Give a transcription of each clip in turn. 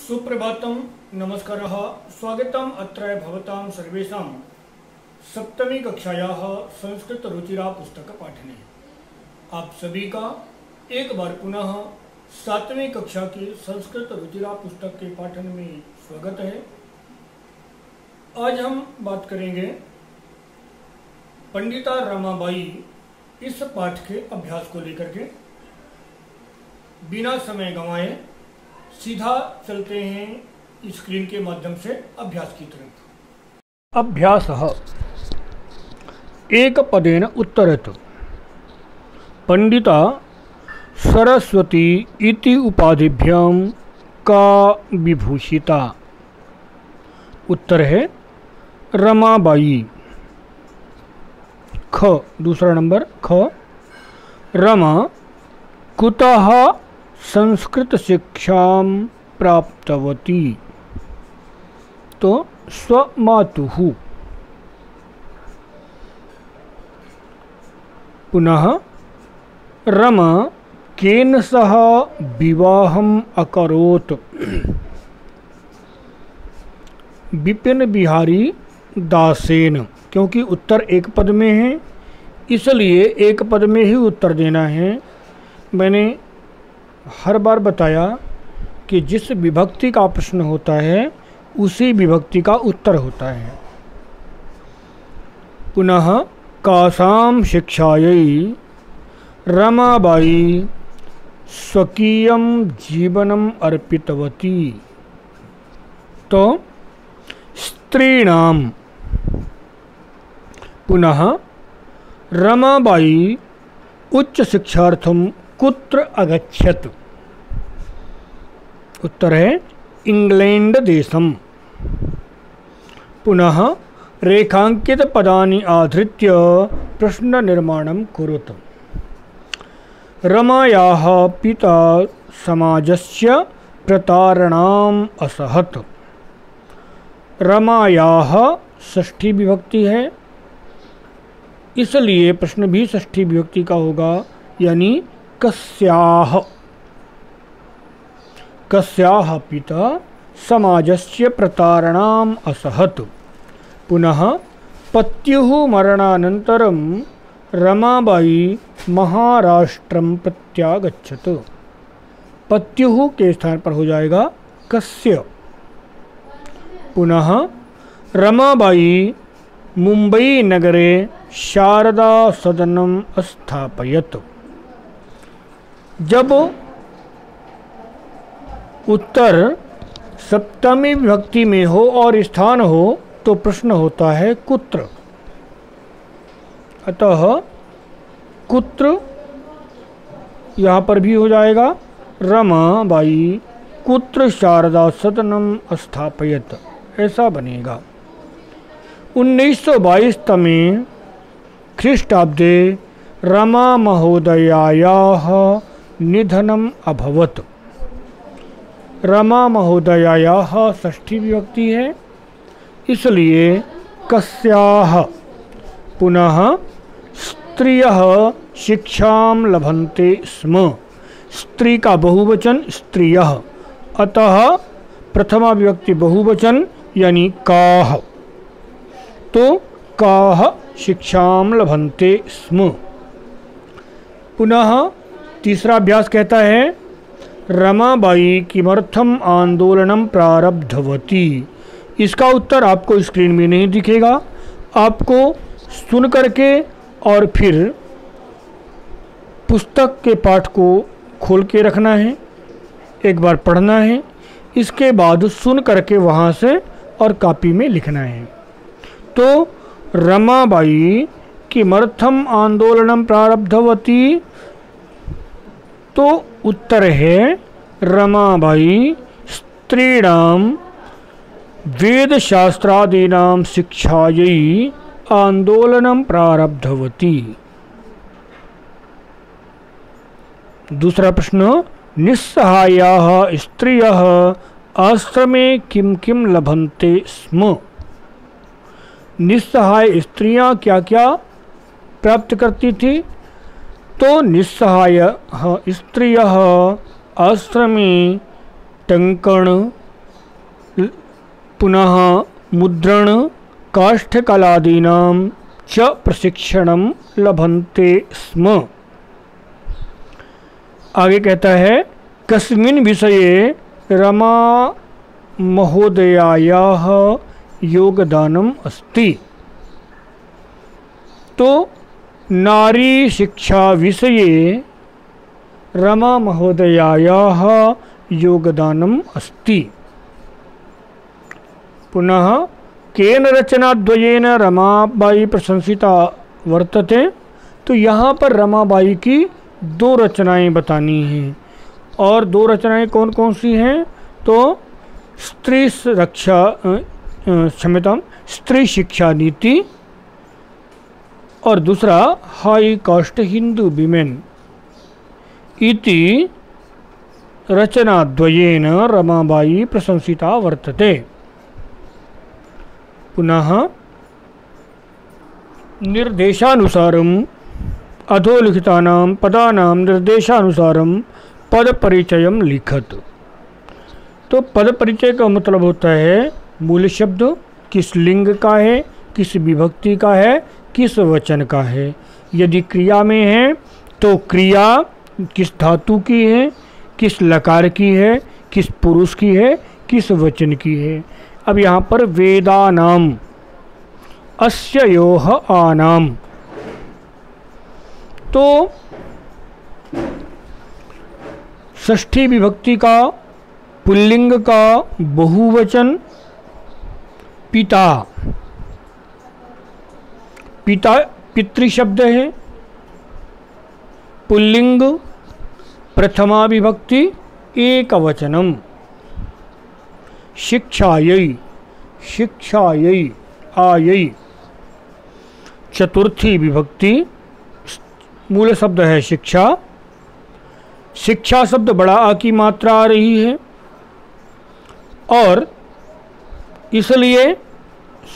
सुप्रभातम, नमस्कारः, स्वागतम अत्र भवतां सर्वेषां सप्तमी कक्षायाः संस्कृत रुचिरा पुस्तक पाठने। आप सभी का एक बार पुनः सातवीं कक्षा की संस्कृत रुचिरा पुस्तक के पाठन में स्वागत है। आज हम बात करेंगे पंडिता रमाबाई इस पाठ के अभ्यास को लेकर के। बिना समय गंवाए सीधा चलते हैं स्क्रीन के माध्यम से अभ्यास की तरफ। अभ्यासः एक पदेन उत्तरतु। पंडिता सरस्वती इति उपाधिभ्यां का विभूषिता। उत्तर है रमाबाई। ख दूसरा नंबर ख। रमा कुतः संस्कृत शिक्षां प्राप्तवती। तो स्वमातुः। पुनः रमा केन सह विवाहम् अकरोत्। विपिन बिहारी दासेन। क्योंकि उत्तर एक पद में है इसलिए एक पद में ही उत्तर देना है। मैंने हर बार बताया कि जिस विभक्ति का प्रश्न होता है उसी विभक्ति का उत्तर होता है। पुनः कासां शिक्षायै रमाबाई स्वकीयं जीवनम् अर्पितवती। तो स्त्रीणां। पुनः रमाबाई उच्च शिक्षार्थं कुत्र अगच्छत्। उत्तर है इंग्लैंड देशम। पुनः रेखांकित पदानि आधृत्य प्रश्न निर्माणं कुरुत। रमायाः पिता समाजस्य प्रतारणाम् असहत्। रमायाः षष्ठी विभक्ति है इसलिए प्रश्न भी षष्ठी विभक्ति का होगा, यानी कस्याः। कस्याः पिता समाजस्य प्रतारणाम् असहत्। पुनः पत्युः मरणानन्तरं रमाबाई महाराष्ट्रं प्रत्यागच्छत्। पत्युः के स्थान पर हो जाएगा कस्य। पुनः रमाबाई मुंबई नगरे शारदा सदनम् अस्थापयत्। जब उत्तर सप्तमी विभक्ति में हो और स्थान हो तो प्रश्न होता है कुत्र। अतः कुत्र यहाँ पर भी हो जाएगा। रमाबाई कुत्र शारदा सदनम अस्थापयत, ऐसा बनेगा। 1922 तमे ख्रीष्टाब्दे रमा महोदयायाः निधनम् अभवत्। रमा महोदयायाः षष्ठी विभक्ति है इसलिए कस्याः। पुनः स्त्रियः शिक्षां लभन्ते स्म। स्त्री का बहुवचन स्त्रियः, अतः प्रथमा विभक्ति बहुवचन यानी काः। तो काः शिक्षां लभन्ते स्म। पुनः तीसरा अभ्यास कहता है रमाबाई किमर्थम आंदोलनम प्रारब्धवती। इसका उत्तर आपको स्क्रीन में नहीं दिखेगा, आपको सुन करके और फिर पुस्तक के पाठ को खोल के रखना है, एक बार पढ़ना है, इसके बाद सुन करके वहाँ से और कॉपी में लिखना है। तो रमाबाई किमर्थम आंदोलनम प्रारब्धवती, तो उत्तर है रमाबाई स्त्रीणां वेदशास्त्रादीनां शिक्षायै आंदोलनम प्रारब्धवती। दूसरा प्रश्न, निस्सहायाः स्त्रियः आश्रमे किं किं लभन्ते स्म। निस्सहाय स्त्रियां क्या क्या प्राप्त करती थी। तो निस्सहाय स्त्रियः आश्रमे टंकण, पुनः मुद्रण काष्ठकलादीनां च प्रशिक्षणं लभन्ते स्म। आगे कहता है कस्मिन् विषये रमा महोदयायाः योगदानम् अस्ति। तो नारी शिक्षा विषये रमा महोदयायाः योगदानम् अस्ति। पुनः केन रचनाद्वयेन रमाबाई प्रशंसिता वर्तते। तो यहाँ पर रमाबाई की 2 रचनाएं बतानी हैं। और 2 रचनाएं कौन कौन सी हैं? तो स्त्री शिक्षा नीति और दूसरा हाई कास्ट हिंदू विमेन इति रचनाद्वयेन रमाबाई प्रशंसिता वर्तते। पुनः निर्देशानुसारम् अधोलिखितानां पदानां निर्देशानुसारं पद परिचयं लिखत। तो पद परिचय का मतलब होता है मूल शब्द किस लिंग का है, किस विभक्ति का है, किस वचन का है। यदि क्रिया में है तो क्रिया किस धातु की है, किस लकार की है, किस पुरुष की है, किस वचन की है। अब यहाँ पर वेदानाम अस्ययोः आनाम। तो षष्ठी विभक्ति का पुल्लिंग का बहुवचन पिता। पिता पितृ शब्द है। पुल्लिंग प्रथमा विभक्ति एकवचनम। शिक्षायै शिक्षायै आयै चतुर्थी विभक्ति मूल शब्द है शिक्षा। शिक्षा शब्द बड़ा आ की मात्रा आ रही है और इसलिए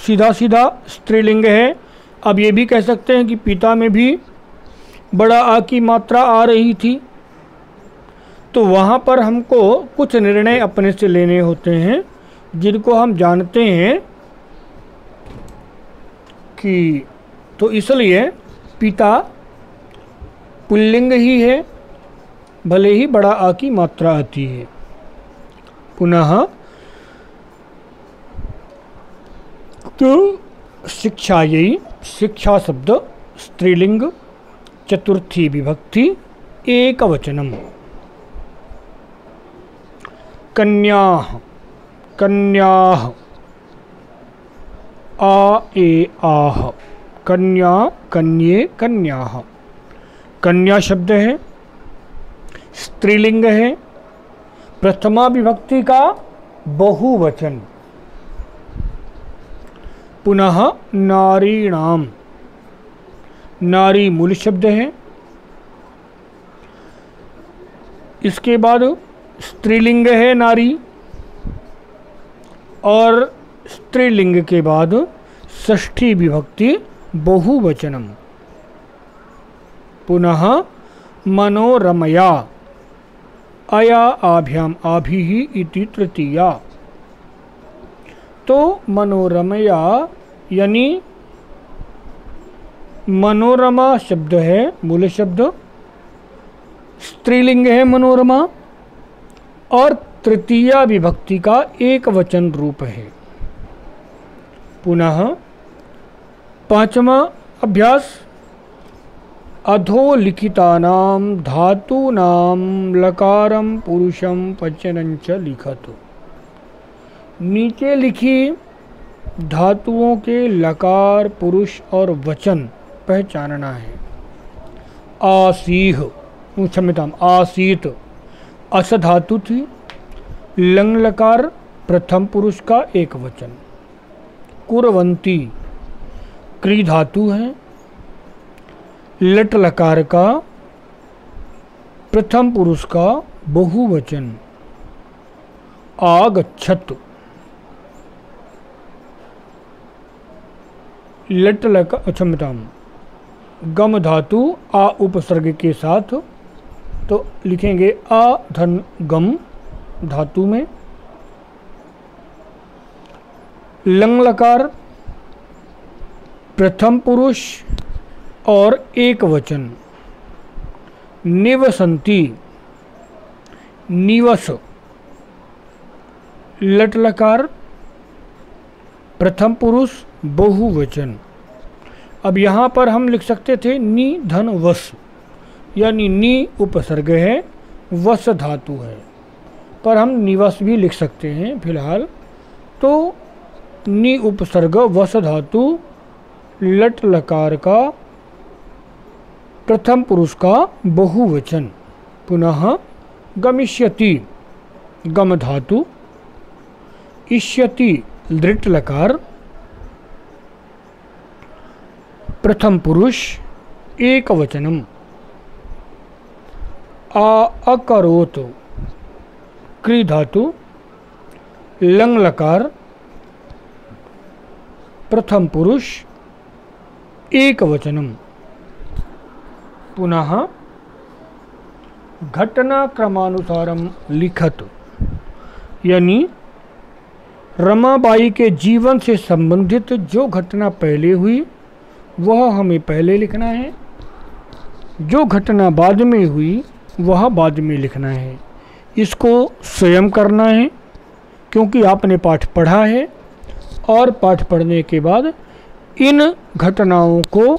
सीधा सीधा स्त्रीलिंग है। अब ये भी कह सकते हैं कि पिता में भी बड़ा आ की मात्रा आ रही थी। तो वहाँ पर हमको कुछ निर्णय अपने से लेने होते हैं जिनको हम जानते हैं कि तो इसलिए पिता पुल्लिंग ही है भले ही बड़ा आ की मात्रा आती है। पुनः तो शिक्षायै शिक्षा शब्द स्त्रीलिंग चतुर्थी विभक्ति एकवचनम। कन्याः कन्याः आ ए आह कन्या कन्ये कन्याः। कन्या शब्द है स्त्रीलिंग है प्रथमा विभक्ति का बहुवचन। पुनः नारीणाम नारी मूल शब्द है। इसके बाद स्त्रीलिंग है नारी और स्त्रीलिंग के बाद षष्ठी विभक्ति बहुवचनम। पुनः मनोरमया अया आभ्याम आभिः इति तृतीया। तो मनोरमया यानी मनोरमा शब्द है मूल शब्द स्त्रीलिंग है मनोरमा और तृतीया विभक्ति का एक वचन रूप है। पुनः पांचवा अभ्यास अधोलिखितानां धातूनां लकारं पुरुषं वचनं च लिखतु। नीचे लिखी धातुओं के लकार पुरुष और वचन पहचानना है। आसीह क्षम्यताम आसीत अस धातु थी। लंग लकार प्रथम पुरुष का एक वचन। कुर्वन्ति क्री धातु है। लट लकार का प्रथम पुरुष का बहुवचन। आगच्छत लट लकार क्षम्यताम गम धातु आ उपसर्ग के साथ तो लिखेंगे आ धन गम धातु में। लंग लकार, प्रथम पुरुष और एक वचन। निवसंती, निवस, लट लकार, प्रथम पुरुष बहुवचन। अब यहाँ पर हम लिख सकते थे नि धन वस, यानी नि उपसर्ग है, वस धातु है, पर हम निवस भी लिख सकते हैं फिलहाल। तो नि उपसर्ग वस धातु लट लकार का प्रथम पुरुष का बहुवचन। पुनः गमिष्यति, गम धातु, इष्यति दृट लकार, प्रथम पुरुष एक वचनम। अकरोत क्री धातु, लंग लकार, प्रथम पुरुष एक वचनम। पुनः घटना क्रमानुसारम लिखत, यानी रमाबाई के जीवन से संबंधित जो घटना पहले हुई वह हमें पहले लिखना है, जो घटना बाद में हुई वह बाद में लिखना है। इसको स्वयं करना है क्योंकि आपने पाठ पढ़ा है, और पाठ पढ़ने के बाद इन घटनाओं को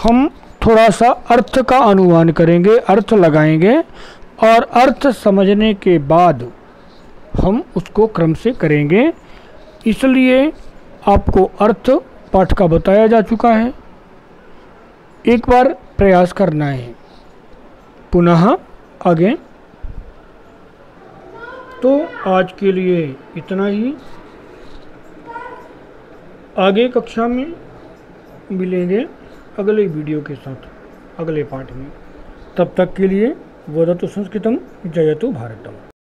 हम थोड़ा सा अर्थ का अनुमान करेंगे, अर्थ लगाएंगे, और अर्थ समझने के बाद हम उसको क्रम से करेंगे। इसलिए आपको अर्थ पाठ का बताया जा चुका है, एक बार प्रयास करना है। पुनः आगे। तो आज के लिए इतना ही, आगे कक्षा में मिलेंगे अगले वीडियो के साथ, अगले पाठ में। तब तक के लिए वदतु संस्कृतम, जयतु भारतम।